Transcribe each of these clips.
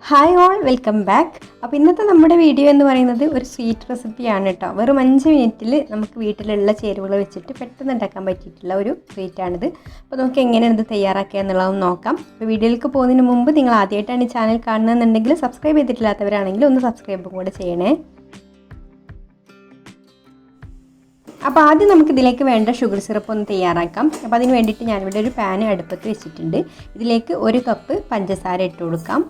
Hi all, welcome back. അപ്പോൾ ഇന്നത്തെ നമ്മുടെ വീഡിയോ എന്ന് പറയുന്നത് ഒരു സ്വീറ്റ് റെസിപ്പിയാണ് കേട്ടോ. വെറും 5 മിനിറ്റിൽ നമുക്ക് വീട്ടിലുള്ള ചേരുവകൾ വെച്ചിട്ട് പെട്ടെന്ന് ഉണ്ടാക്കാൻ പറ്റിയിട്ടുള്ള ഒരു സ്വീറ്റാണിത്. അപ്പോൾ നമുക്ക് എങ്ങനെയാണ് ഇത് തയ്യാറാക്കുക എന്നുള്ളതൊന്ന് നോക്കാം. അപ്പോൾ വീഡിയോയിലേക്ക് പോകുന്നതിന് മുമ്പ് നിങ്ങൾ ആദ്യമായിട്ടാണ് ഈ ചാനൽ കാണുന്നതെന്നുണ്ടെങ്കിൽ സബ്സ്ക്രൈബ് ചെയ്തിട്ടില്ലാത്തവരാണെങ്കിൽ ഒന്ന് സബ്സ്ക്രൈബും കൂടെ ചെയ്യണേ. അപ്പോൾ ആദ്യം നമുക്കിതിലേക്ക് വേണ്ട ഷുഗർ സിറപ്പ് ഒന്ന് തയ്യാറാക്കാം. അപ്പോൾ അതിന് വേണ്ടിയിട്ട് ഞാനിവിടെ ഒരു പാൻ അടുപ്പത്ത് വെച്ചിട്ടുണ്ട്. ഇതിലേക്ക് 1 കപ്പ് പഞ്ചസാര ഇട്ട് കൊടുക്കാം.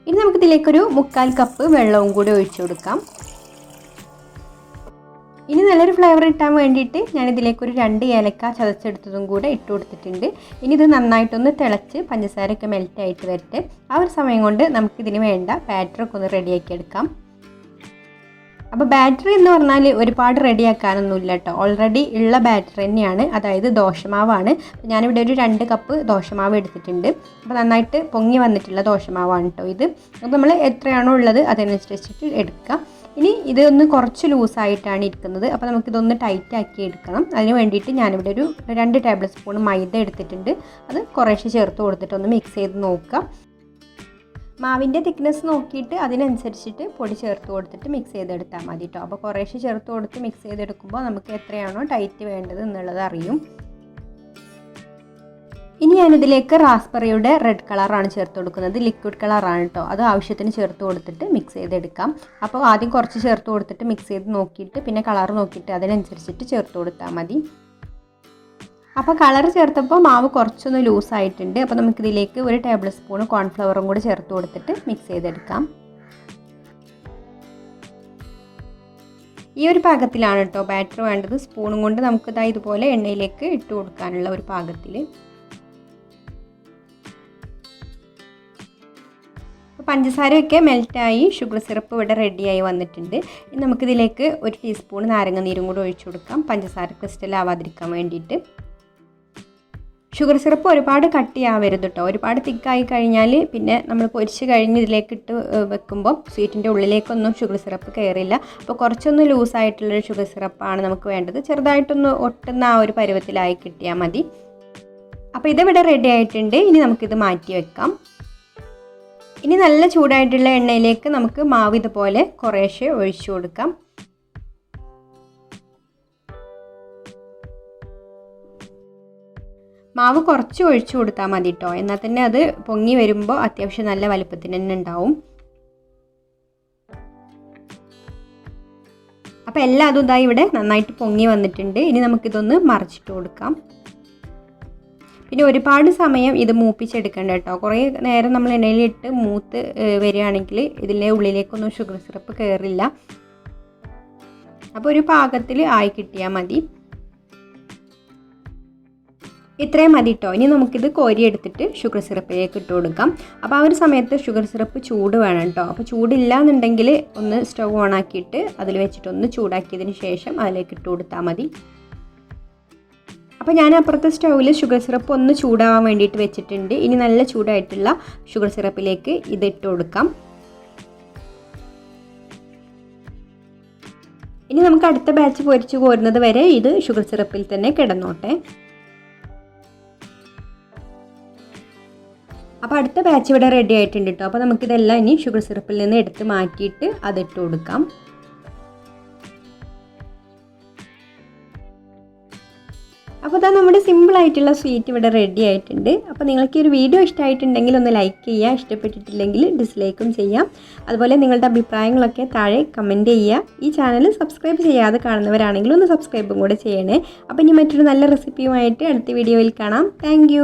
ഇനി നമുക്കിതിലേക്കൊരു 3/4 കപ്പ് വെള്ളവും കൂടി ഒഴിച്ചു കൊടുക്കാം. ഇനി നല്ലൊരു ഫ്ലേവർ കിട്ടാൻ വേണ്ടിയിട്ട് ഞാനിതിലേക്കൊരു 2 ഏലക്ക ചതച്ചെടുത്തതും കൂടെ ഇട്ട് കൊടുത്തിട്ടുണ്ട്. ഇനി ഇത് നന്നായിട്ടൊന്ന് തിളച്ച് പഞ്ചസാരയൊക്കെ മെൽറ്റായിട്ട് വരട്ടെ. ആ ഒരു സമയം കൊണ്ട് നമുക്കിതിന് വേണ്ട ബാറ്ററൊക്കെ ഒന്ന് റെഡിയാക്കി എടുക്കാം. അപ്പോൾ ബാറ്ററി എന്ന് പറഞ്ഞാൽ ഒരുപാട് റെഡിയാക്കാനൊന്നുമില്ല കേട്ടോ. ഓൾറെഡി ഉള്ള ബാറ്ററി തന്നെയാണ്, അതായത് ദോശമാവാണ്. ഞാനിവിടെ ഒരു 2 കപ്പ് ദോശമാവ് എടുത്തിട്ടുണ്ട്. അപ്പോൾ നന്നായിട്ട് പൊങ്ങി വന്നിട്ടുള്ള ദോശമാവാണ് കേട്ടോ ഇത്. അപ്പോൾ നമ്മൾ എത്രയാണോ ഉള്ളത് അതിനനുസരിച്ചിട്ട് എടുക്കുക. ഇനി ഇതൊന്ന് കുറച്ച് ലൂസായിട്ടാണ് ഇരിക്കുന്നത്. അപ്പോൾ നമുക്കിതൊന്ന് ടൈറ്റാക്കി എടുക്കണം. അതിന് വേണ്ടിയിട്ട് ഞാനിവിടെ ഒരു 2 ടേബിൾ സ്പൂൺ മൈദ എടുത്തിട്ടുണ്ട്. അത് കുറേശ്ശെ ചേർത്ത് കൊടുത്തിട്ടൊന്ന് മിക്സ് ചെയ്ത് നോക്കുക. മാവിൻ്റെ തിക്നെസ് നോക്കിയിട്ട് അതിനനുസരിച്ചിട്ട് പൊടി ചേർത്ത് കൊടുത്തിട്ട് മിക്സ് ചെയ്തെടുത്താൽ മതി കേട്ടോ. അപ്പോൾ കുറേശ്ശെ ചേർത്ത് കൊടുത്ത് മിക്സ് ചെയ്തെടുക്കുമ്പോൾ നമുക്ക് എത്രയാണോ ടൈറ്റ് വേണ്ടത് എന്നുള്ളത് അറിയും. ഇനി ഞാനിതിലേക്ക് റാസ്ബെറിയുടെ റെഡ് കളറാണ് ചേർത്ത് കൊടുക്കുന്നത്. ലിക്വിഡ് കളറാണ് കേട്ടോ. അത് ആവശ്യത്തിന് ചേർത്ത് കൊടുത്തിട്ട് മിക്സ് ചെയ്തെടുക്കാം. അപ്പോൾ ആദ്യം കുറച്ച് ചേർത്ത് കൊടുത്തിട്ട് മിക്സ് ചെയ്ത് നോക്കിയിട്ട് പിന്നെ കളർ നോക്കിയിട്ട് അതിനനുസരിച്ചിട്ട് ചേർത്ത് കൊടുത്താൽ മതി. അപ്പോൾ കളർ ചേർത്തപ്പോൾ മാവ് കുറച്ചൊന്ന് ലൂസായിട്ടുണ്ട്. അപ്പോൾ നമുക്കിതിലേക്ക് 1 ടേബിൾ സ്പൂൺ കോൺഫ്ലവറും കൂടി ചേർത്ത് കൊടുത്തിട്ട് മിക്സ് ചെയ്തെടുക്കാം. ഈ ഒരു പാകത്തിലാണ് കേട്ടോ ബാറ്റർ വേണ്ടത്. സ്പൂണും കൊണ്ട് നമുക്കിതാ ഇതുപോലെ എണ്ണയിലേക്ക് ഇട്ട് കൊടുക്കാനുള്ള ഒരു പാകത്തിൽ. പഞ്ചസാരയൊക്കെ മെൽറ്റായി ഷുഗർ സിറപ്പ് ഇവിടെ റെഡിയായി വന്നിട്ടുണ്ട്. ഇനി നമുക്കിതിലേക്ക് 1 ടീസ്പൂൺ നാരങ്ങ നീരും കൂടി ഒഴിച്ചു കൊടുക്കാം, പഞ്ചസാര ക്രിസ്റ്റൽ ആവാതിരിക്കാൻ വേണ്ടിയിട്ട്. ഷുഗർ സിറപ്പ് ഒരുപാട് കട്ടിയാവരുത് കേട്ടോ. ഒരുപാട് തിക്കായി കഴിഞ്ഞാൽ പിന്നെ നമ്മൾ പൊരിച്ച് കഴിഞ്ഞ് ഇതിലേക്ക് ഇട്ട് വെക്കുമ്പോൾ സ്വീറ്റിൻ്റെ ഉള്ളിലേക്കൊന്നും ഷുഗർ സിറപ്പ് കയറില്ല. അപ്പോൾ കുറച്ചൊന്ന് ലൂസായിട്ടുള്ളൊരു ഷുഗർ സിറപ്പാണ് നമുക്ക് വേണ്ടത്. ചെറുതായിട്ടൊന്ന് ഒട്ടുന്ന ആ ഒരു പരുവത്തിലായി കിട്ടിയാൽ മതി. അപ്പോൾ ഇതിവിടെ റെഡി ആയിട്ടുണ്ട്. ഇനി നമുക്കിത് മാറ്റി വെക്കാം. ഇനി നല്ല ചൂടായിട്ടുള്ള എണ്ണയിലേക്ക് നമുക്ക് മാവ് ഇതുപോലെ കുറേശ്ശെ ഒഴിച്ചു കൊടുക്കാം. മാവ് കുറച്ച് ഒഴിച്ചു കൊടുത്താൽ മതി കേട്ടോ. എന്നാൽ തന്നെ അത് പൊങ്ങി വരുമ്പോൾ അത്യാവശ്യം നല്ല വലുപ്പത്തിന് തന്നെ ഉണ്ടാവും. അപ്പോൾ എല്ലാം അതും ഇതായി ഇവിടെ നന്നായിട്ട് പൊങ്ങി വന്നിട്ടുണ്ട്. ഇനി നമുക്കിതൊന്ന് മറിച്ചിട്ട് കൊടുക്കാം. പിന്നെ ഒരുപാട് സമയം ഇത് മൂപ്പിച്ചെടുക്കണ്ട കേട്ടോ. കുറേ നേരം നമ്മൾ എണ്ണയിലിട്ട് മൂത്ത് വരികയാണെങ്കിൽ ഇതിൻ്റെ ഉള്ളിലേക്കൊന്നും ഷുഗർ സിറപ്പ് കയറില്ല. അപ്പോൾ ഒരു പാകത്തിൽ ആയി കിട്ടിയാൽ മതി. ഇത്രയും മതി കേട്ടോ. ഇനി നമുക്കിത് കോരിയെടുത്തിട്ട് ഷുഗർ സിറപ്പിലേക്ക് ഇട്ട് കൊടുക്കാം. അപ്പോൾ ആ ഒരു സമയത്ത് ഷുഗർ സിറപ്പ് ചൂട് വേണം കേട്ടോ. അപ്പോൾ ചൂടില്ല എന്നുണ്ടെങ്കിൽ ഒന്ന് സ്റ്റവ് ഓൺ ആക്കിയിട്ട് അതിൽ വെച്ചിട്ടൊന്ന് ചൂടാക്കിയതിന് ശേഷം അതിലേക്ക് ഇട്ട് കൊടുത്താൽ മതി. അപ്പോൾ ഞാൻ അപ്പുറത്തെ സ്റ്റൗവിൽ ഷുഗർ സിറപ്പ് ഒന്ന് ചൂടാവാൻ വേണ്ടിയിട്ട് വെച്ചിട്ടുണ്ട്. ഇനി നല്ല ചൂടായിട്ടുള്ള ഷുഗർ സിറപ്പിലേക്ക് ഇത് ഇട്ട് കൊടുക്കാം. ഇനി നമുക്ക് അടുത്ത ബാച്ച് പൊരിച്ച് കോരുന്നത് വരെ ഇത് ഷുഗർ സിറപ്പിൽ തന്നെ കിടന്നോട്ടെ. അപ്പോൾ അടുത്ത ബാച്ച് ഇവിടെ റെഡി ആയിട്ടുണ്ട് കേട്ടോ. അപ്പോൾ നമുക്കിതെല്ലാം ഇനി ഷുഗർ സിറപ്പിൽ നിന്ന് എടുത്ത് മാറ്റിയിട്ട് അതിട്ട് കൊടുക്കാം. അപ്പോൾ ഇതാ നമ്മുടെ സിമ്പിളായിട്ടുള്ള സ്വീറ്റ് ഇവിടെ റെഡി ആയിട്ടുണ്ട്. അപ്പോൾ നിങ്ങൾക്ക് ഈ ഒരു വീഡിയോ ഇഷ്ടമായിട്ടുണ്ടെങ്കിൽ ഒന്ന് ലൈക്ക് ചെയ്യുക, ഇഷ്ടപ്പെട്ടിട്ടില്ലെങ്കിൽ ഡിസ്ലൈക്കും ചെയ്യാം. അതുപോലെ നിങ്ങളുടെ അഭിപ്രായങ്ങളൊക്കെ താഴെ കമൻറ്റ് ചെയ്യുക. ഈ ചാനൽ സബ്സ്ക്രൈബ് ചെയ്യാതെ കാണുന്നവരാണെങ്കിൽ ഒന്ന് സബ്സ്ക്രൈബും കൂടെ ചെയ്യണേ. അപ്പോൾ ഇനി മറ്റൊരു നല്ല റെസിപ്പിയുമായിട്ട് അടുത്ത വീഡിയോയിൽ കാണാം. താങ്ക്